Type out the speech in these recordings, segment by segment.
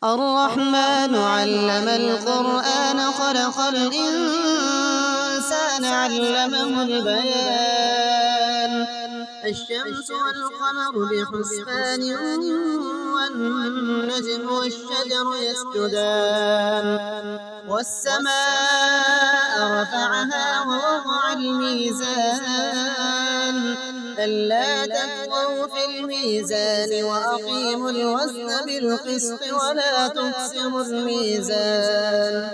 الرحمن علم القرآن خلق الإنسان علمه البيان الشمس والقمر بحسبان والنجم والشجر يسجدان والسماء رفعها ووضع الميزان ألا تطغوا في الميزان وأقيموا الوزن بالقسط ولا تخسروا الميزان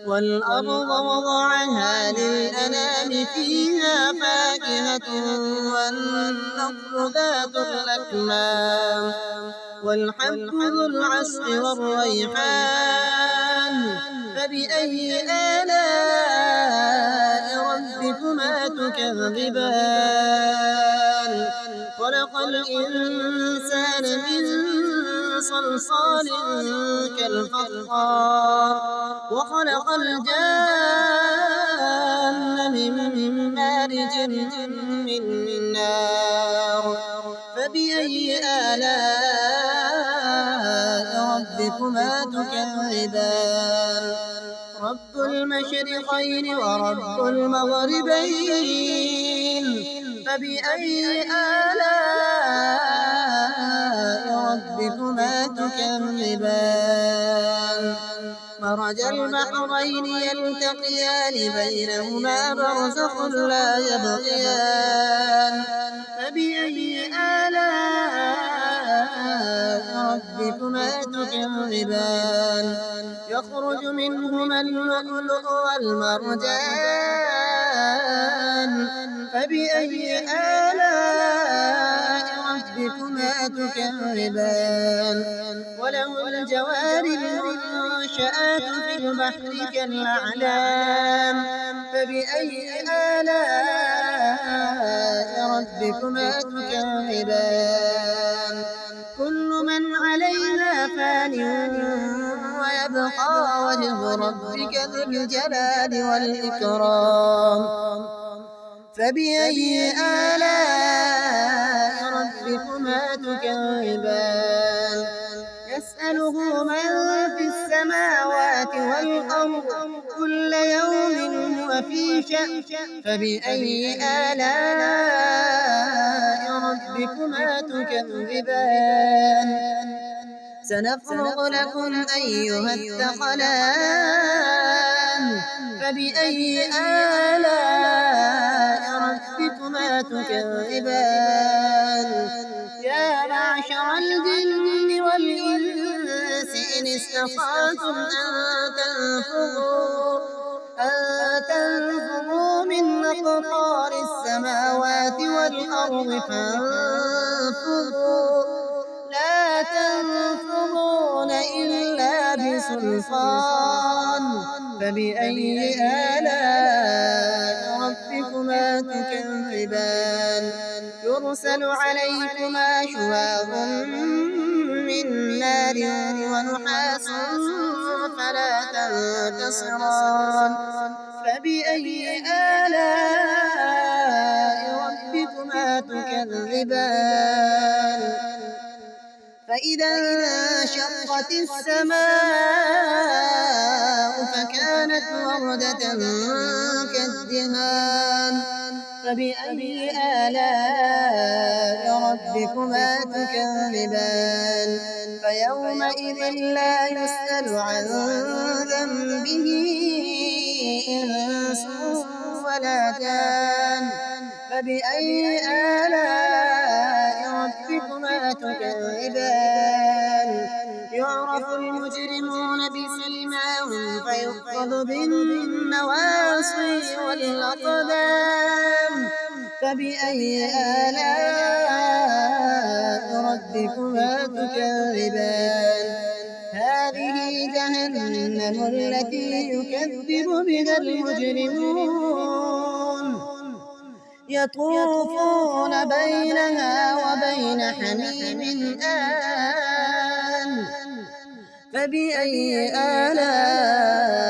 والأرض وضعها للأنام فيها فاكهة والنخل ذات الأكمام والحب ذو العصف والريحان فبأي آلاء ربكما تكذبان خلق الإنسان من صلصال كالفخار وخلق الجان من مارج من نار فبأي آلاء ربكما تكذبان رب المشرقين ورب المغربين فبأي آلاء ربكما تكذبان مرج البحرين يلتقيان بينهما برزخ لا يبغيان فبأي آلاء ربكما تكذبان يخرج منهما اللؤلؤ والمرجان فبأي آلاء ربكما تكذبان وله الجوار المنشآت في البحر كالأعلام فبأي آلاء ربكما تكذبان كل من عليها فان ويبقى وجه ربك ذو الجلال والإكرام فبأي آلاء ربكما تكذبان يسأله من في السماوات والأرض كل يوم هو في شأن فبأي آلاء ربكما تكذبان سنفرغ لكم أيها الثقلان فبأي آلاء ربكما تكذبان يا معشر الجن والإنس إن استطعتم أن تنفذوا من أقطار السماوات والأرض فانفذوا لا تنفذون إلا بسلطان فبأي آلاء ربكما تكذبان يرسل عليكما شواظ من نار ونحاس فلا تنتصران فبأي آلاء ربكما تكذبان فإذا انشقت السماء فكانت وردة كالدهان فبأي آلاء ربكما تكذبان فيومئذ لا يسأل عن ذنبه إنس ولا جان فبأي آلاء ربكما تكذبان يعرف المجرمون بسيماهم فيؤخذ بالنواصي والأقدام فبأي آلاء ربكما تكذبان هذه جهنم التي يكذب بها المجرمون يطوفون بينها وبين حميم آن فبأي آلاء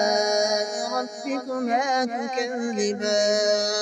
ربكما تكذبان